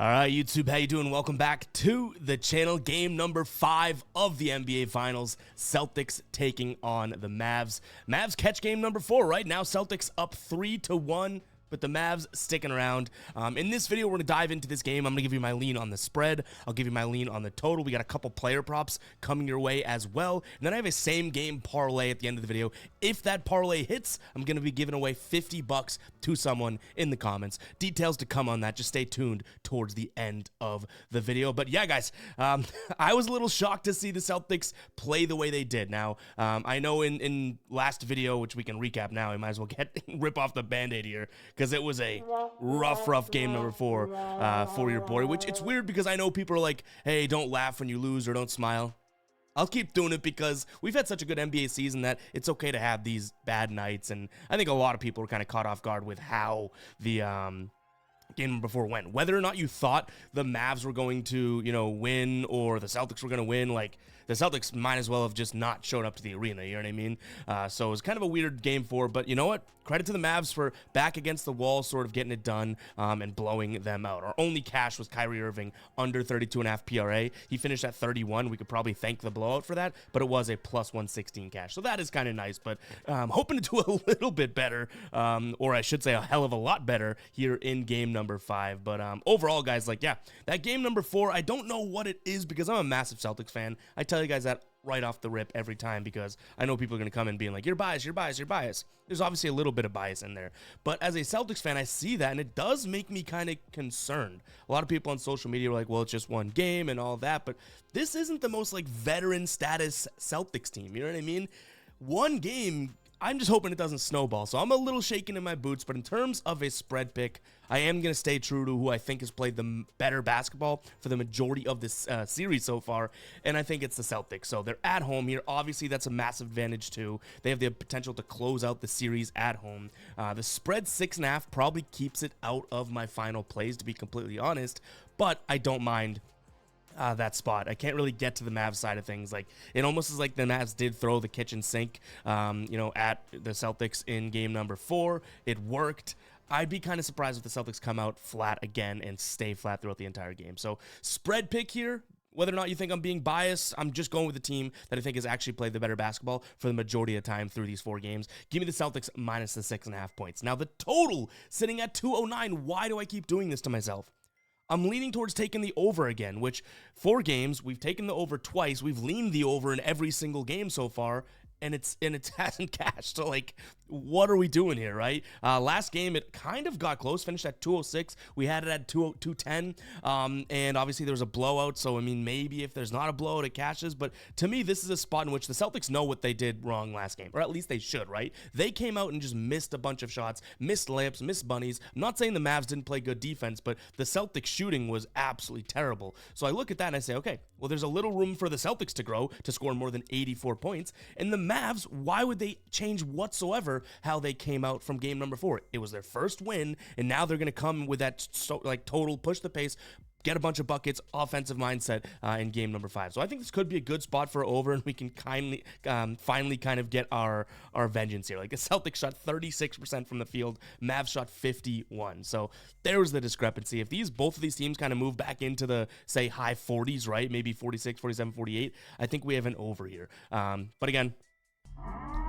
All right, YouTube, how you doing? Welcome back to the channel. Game number 5 of the NBA Finals. Celtics taking on the Mavs. Mavs catch game number 4, right? Now Celtics up 3-1. But the Mavs sticking around. In this video, we're going to dive into this game. I'm going to give you my lean on the spread. I'll give you my lean on the total. We got a couple player props coming your way as well. And then I have a same game parlay at the end of the video. If that parlay hits, I'm going to be giving away $50 to someone in the comments. Details to come on that. Just stay tuned towards the end of the video. But yeah, guys, I was a little shocked to see the Celtics play the way they did. Now, I know in last video, which we can recap now, I might as well rip off the Band-Aid here, because it was a rough game number 4 for your boy, which it's weird because I know people are like, hey, don't laugh when you lose or don't smile. I'll keep doing it because we've had such a good NBA season that it's okay to have these bad nights, and I think a lot of people are kind of caught off guard with how the game number 4 went. Whether or not you thought the Mavs were going to, win, or the Celtics were going to win, like, the Celtics might as well have just not showed up to the arena, you know what I mean? So it was kind of a weird game 4, but you know what? Credit to the Mavs for back against the wall, sort of getting it done and blowing them out. Our only cash was Kyrie Irving, under 32.5 PRA. He finished at 31. We could probably thank the blowout for that, but it was a plus 116 cash. So that is kind of nice, but hoping to do a little bit better, or I should say a hell of a lot better here in game number 5. But overall, guys, like, yeah, that game number 4, I don't know what it is because I'm a massive Celtics fan. I tell you guys that right off the rip every time because I know people are going to come in being like, you're biased, you're biased, you're biased. There's obviously a little bit of bias in there. But as a Celtics fan, I see that, and it does make me kind of concerned. A lot of people on social media are like, well, it's just one game and all that. But this isn't the most, like, veteran status Celtics team. You know what I mean? One game, I'm just hoping it doesn't snowball. So I'm a little shaken in my boots. But in terms of a spread pick, I am going to stay true to who I think has played the better basketball for the majority of this series so far, and I think it's the Celtics. So they're at home here. Obviously, that's a massive advantage too. They have the potential to close out the series at home. The spread 6.5 probably keeps it out of my final plays, to be completely honest, but I don't mind that spot. I can't really get to the Mavs side of things. Like, it almost is like the Mavs did throw the kitchen sink, at the Celtics in game number 4. It worked. I'd be kind of surprised if the Celtics come out flat again and stay flat throughout the entire game. So spread pick here. Whether or not you think I'm being biased, I'm just going with the team that I think has actually played the better basketball for the majority of the time through these 4 games. Give me the Celtics minus the 6.5 points. Now the total sitting at 209. Why do I keep doing this to myself? I'm leaning towards taking the over again, which 4 games, we've taken the over twice. We've leaned the over in every single game so far, and it hasn't cashed. So, like, what are we doing here, right? Last game, it kind of got close, finished at 206. We had it at 210, and obviously there was a blowout. So, I mean, maybe if there's not a blowout, it cashes. But to me, this is a spot in which the Celtics know what they did wrong last game, or at least they should, right? They came out and just missed a bunch of shots, missed layups, missed bunnies. I'm not saying the Mavs didn't play good defense, but the Celtics shooting was absolutely terrible. So I look at that and I say, okay, well, there's a little room for the Celtics to grow, to score more than 84 points. And the Mavs, why would they change whatsoever how they came out from game number 4? It was their first win, and now they're going to come with that total push the pace, get a bunch of buckets, offensive mindset in game number 5. So I think this could be a good spot for over, and we can finally kind of get our vengeance here. Like, the Celtics shot 36% from the field, Mavs shot 51. So there's the discrepancy. If both of these teams kind of move back into the, say, high 40s, right? Maybe 46, 47, 48, I think we have an over here. But again,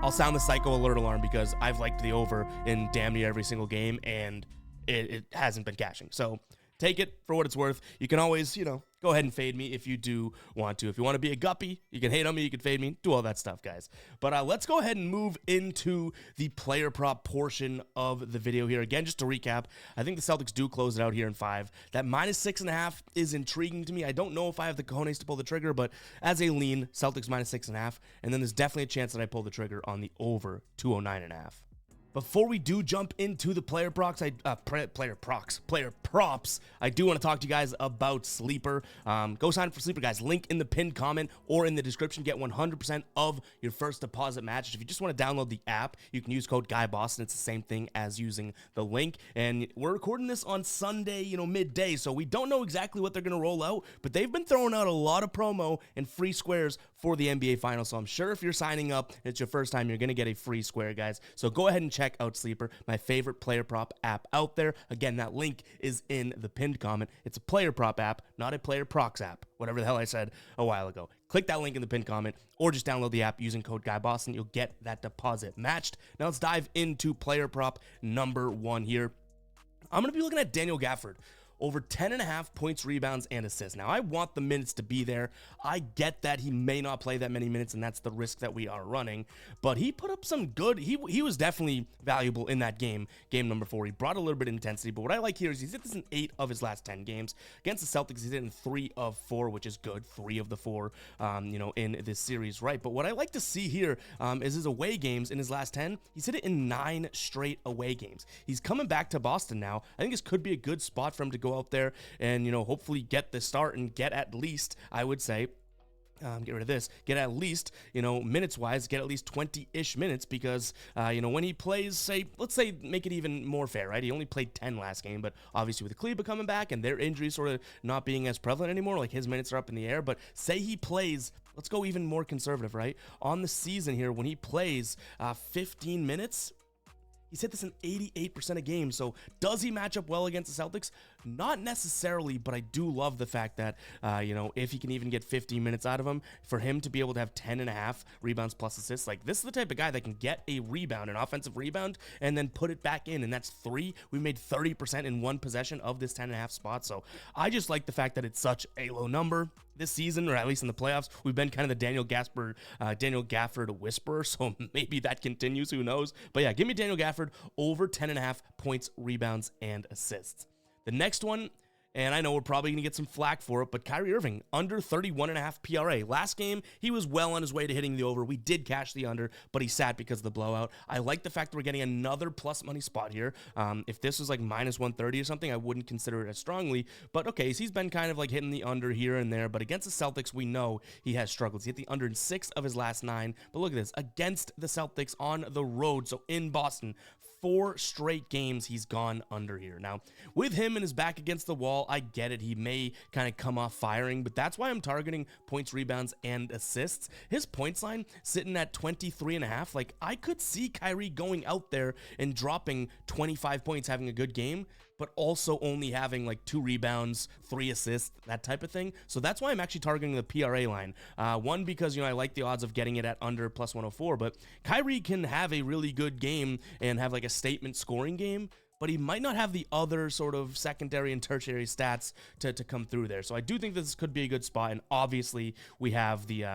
I'll sound the psycho alert alarm because I've liked the over in damn near every single game, and it hasn't been cashing. So take it for what it's worth. You can always, go ahead and fade me if you do want to. If you want to be a guppy, you can hate on me, you can fade me, do all that stuff, guys. But let's go ahead and move into the player prop portion of the video here. Again, just to recap, I think the Celtics do close it out here in 5. That minus 6.5 is intriguing to me. I don't know if I have the cojones to pull the trigger, but as a lean, Celtics minus 6.5, and then there's definitely a chance that I pull the trigger on the over 209.5. Before we do jump into the player props, I do want to talk to you guys about Sleeper. Go sign up for Sleeper, guys. Link in the pinned comment or in the description. Get 100% of your first deposit match. If you just want to download the app, you can use code GUYBOSTON. It's the same thing as using the link. And we're recording this on Sunday, midday, so we don't know exactly what they're going to roll out, but they've been throwing out a lot of promo and free squares for the NBA Finals. So I'm sure if you're signing up, it's your first time, you're going to get a free square, guys. So go ahead and check check out Sleeper, my favorite player prop app out there. Again, that link is in the pinned comment. It's a player prop app, not a player procs app, whatever the hell I said a while ago. Click that link in the pinned comment or just download the app using code GUYBOSTON. You'll get that deposit matched. Now let's dive into player prop number 1 here. I'm going to be looking at Daniel Gafford. Over 10.5 points, rebounds, and assists. Now, I want the minutes to be there. I get that he may not play that many minutes, and that's the risk that we are running. But he put up some good. He was definitely valuable in that game number 4. He brought a little bit of intensity. But what I like here is he's hit this in 8 of his last 10 games. Against the Celtics, he's hit in 3 of 4, which is good. 3 of the 4, in this series, right? But what I like to see here is his away games in his last 10. He's hit it in 9 straight away games. He's coming back to Boston now. I think this could be a good spot for him to go out there and, hopefully get the start and get at least, I would say, get rid of this, get at least, minutes-wise, get at least 20-ish minutes because, when he plays, let's say, make it even more fair, right? He only played 10 last game, but obviously with Kleba coming back and their injuries sort of not being as prevalent anymore, like his minutes are up in the air, but say he plays, let's go even more conservative, right? On the season here, when he plays 15 minutes, he's hit this in 88% of games. So does he match up well against the Celtics? Not necessarily, but I do love the fact that, if he can even get 15 minutes out of him, for him to be able to have 10.5 rebounds plus assists, like this is the type of guy that can get a rebound, an offensive rebound, and then put it back in, and that's 3. We made 30% in one possession of this 10.5 spot. So I just like the fact that it's such a low number. This season, or at least in the playoffs, we've been kind of the Daniel Gafford whisperer, so maybe that continues, who knows? But yeah, give me Daniel Gafford over 10.5 points, rebounds, and assists. The next one, and I know we're probably going to get some flack for it, but Kyrie Irving, under 31.5 PRA. Last game, he was well on his way to hitting the over. We did cash the under, but he sat because of the blowout. I like the fact that we're getting another plus money spot here. If this was like minus 130 or something, I wouldn't consider it as strongly. But okay, so he's been kind of like hitting the under here and there. But against the Celtics, we know he has struggled. He hit the under in 6 of his last 9. But look at this. Against the Celtics on the road, so in Boston, 4 straight games he's gone under here. Now, with him and his back against the wall, I get it. He may kind of come off firing, but that's why I'm targeting points, rebounds, and assists. His points line sitting at 23.5. Like, I could see Kyrie going out there and dropping 25 points, having a good game, but also only having like 2 rebounds, 3 assists, that type of thing. So that's why I'm actually targeting the PRA line. One, because, I like the odds of getting it at under plus 104, but Kyrie can have a really good game and have like a statement scoring game, but he might not have the other sort of secondary and tertiary stats to come through there. So I do think this could be a good spot, and obviously we have the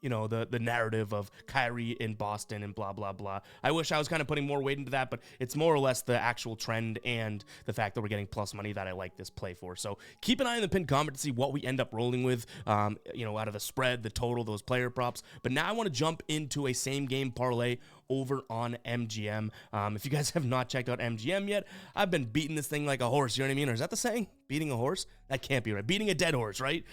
the narrative of Kyrie in Boston and blah, blah, blah. I wish I was kind of putting more weight into that, but it's more or less the actual trend and the fact that we're getting plus money that I like this play for. So keep an eye on the pinned comment to see what we end up rolling with, out of the spread, the total, those player props. But now I want to jump into a same game parlay over on MGM. If you guys have not checked out MGM yet, I've been beating this thing like a horse, you know what I mean? Or is that the saying? Beating a horse? That can't be right. Beating a dead horse, right?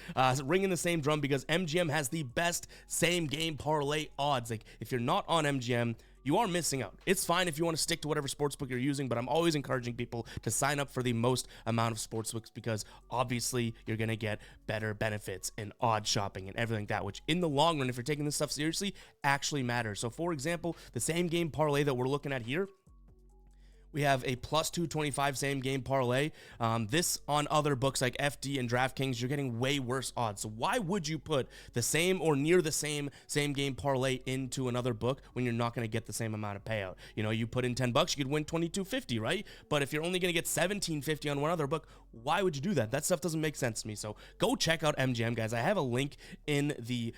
Ringing the same drum because MGM has the best same game parlay odds. Like, if you're not on MGM, you are missing out. It's fine if you want to stick to whatever sportsbook you're using, but I'm always encouraging people to sign up for the most amount of sportsbooks because obviously you're going to get better benefits in odd shopping and everything like that, which in the long run, if you're taking this stuff seriously, actually matters. So for example, the same game parlay that we're looking at here, we have a plus 225 same game parlay. This on other books like FD and DraftKings, you're getting way worse odds. So why would you put the same or near the same game parlay into another book when you're not going to get the same amount of payout? You put in $10, you could win $22.50, right? But if you're only going to get $17.50 on one other book, why would you do that? That stuff doesn't make sense to me. So go check out MGM, guys. I have a link in the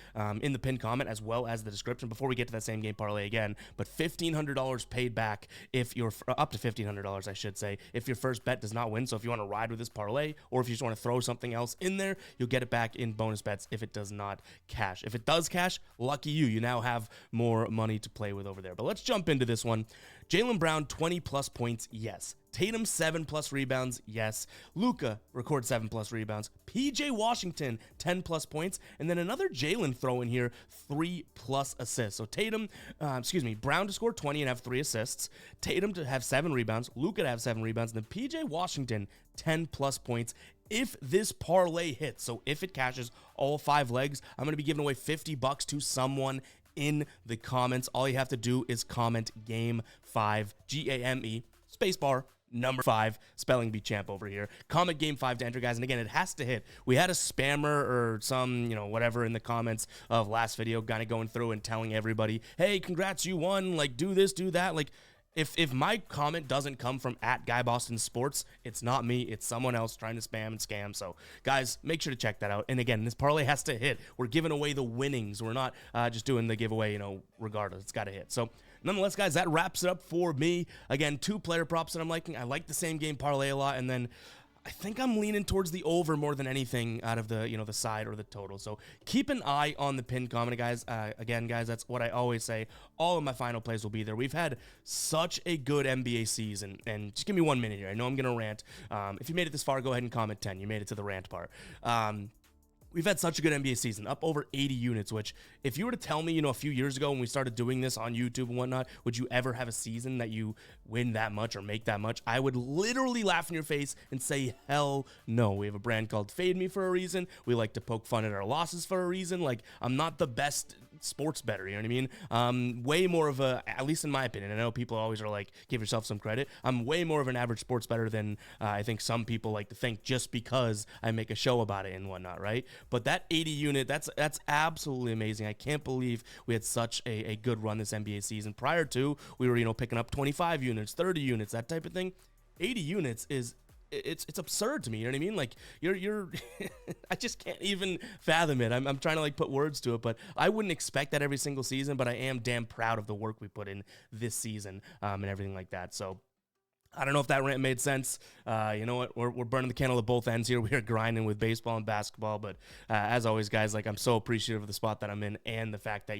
pinned comment as well as the description before we get to that same game parlay again. But $1,500 paid back if you're up to $1,500, I should say, if your first bet does not win. So if you want to ride with this parlay, or if you just want to throw something else in there, you'll get it back in bonus bets if it does not cash. If it does cash, lucky you. You now have more money to play with over there. But let's jump into this one. Jaylen Brown, 20 plus points, yes. Tatum, 7 plus rebounds, yes. Luka records 7 plus rebounds. PJ Washington, 10 plus points. And then another Jaylen throw in here, 3 plus assists. So Brown to score 20 and have 3 assists. Tatum to have 7 rebounds. Luka to have 7 rebounds. And then PJ Washington, 10 plus points. If this parlay hits, so if it cashes all 5 legs, I'm going to be giving away $50 to someone in the comments. All you have to do is comment game 5, GAME, spacebar, number 5, spelling bee champ over here. Comment game 5 to enter, guys. And again, it has to hit. We had a spammer or some, whatever in the comments of last video kind of going through and telling everybody, hey, congrats, you won. Like, do this, do that. Like, if my comment doesn't come from @GuyBostonSports, it's not me. It's someone else trying to spam and scam. So, guys, make sure to check that out. And again, this parlay has to hit. We're giving away the winnings. We're not just doing the giveaway, regardless. It's got to hit. So, nonetheless, guys, that wraps it up for me. Again, 2 player props that I'm liking. I like the same game parlay a lot. And then I think I'm leaning towards the over more than anything out of the, the side or the total. So keep an eye on the pinned comment, guys. Again, guys, that's what I always say. All of my final plays will be there. We've had such a good NBA season, and just give me 1 minute here. I know I'm going to rant. If you made it this far, go ahead and comment 10. You made it to the rant part. We've had such a good NBA season, up over 80 units, which if you were to tell me, a few years ago when we started doing this on YouTube and whatnot, would you ever have a season that you win that much or make that much? I would literally laugh in your face and say, hell no. We have a brand called Fade Me for a reason. We like to poke fun at our losses for a reason. Like, I'm not the best sports bettor, you know what I mean? Way more of a, at least in my opinion, I know people always are like, give yourself some credit. I'm way more of an average sports bettor than I think some people like to think, just because I make a show about it and whatnot, right? But that 80 unit, that's absolutely amazing. I can't believe we had such a good run this NBA season. Prior to, we were, picking up 25 units, 30 units, that type of thing. 80 units is, it's absurd to me, you know what I mean? Like, you're I just can't even fathom it. I'm trying to like put words to it, but I wouldn't expect that every single season, but I am damn proud of the work we put in this season and everything like that. So I don't know if that rant made sense. You know what? We're burning the candle at both ends here. We are grinding with baseball and basketball. But as always, guys, like, I'm so appreciative of the spot that I'm in and the fact that,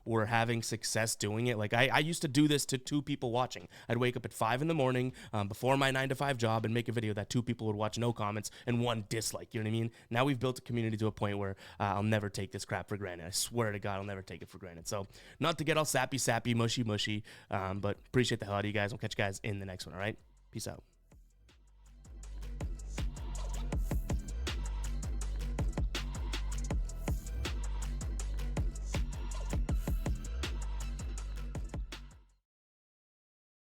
we're having success doing it. Like, I used to do this to 2 people watching. I'd wake up at 5 in the morning before my 9-to-5 job and make a video that 2 people would watch, no comments, and 1 dislike. You know what I mean? Now we've built a community to a point where I'll never take this crap for granted. I swear to God, I'll never take it for granted. So not to get all sappy, mushy, but appreciate the hell out of you guys. I'll catch you guys in the next one, all right? Peace out.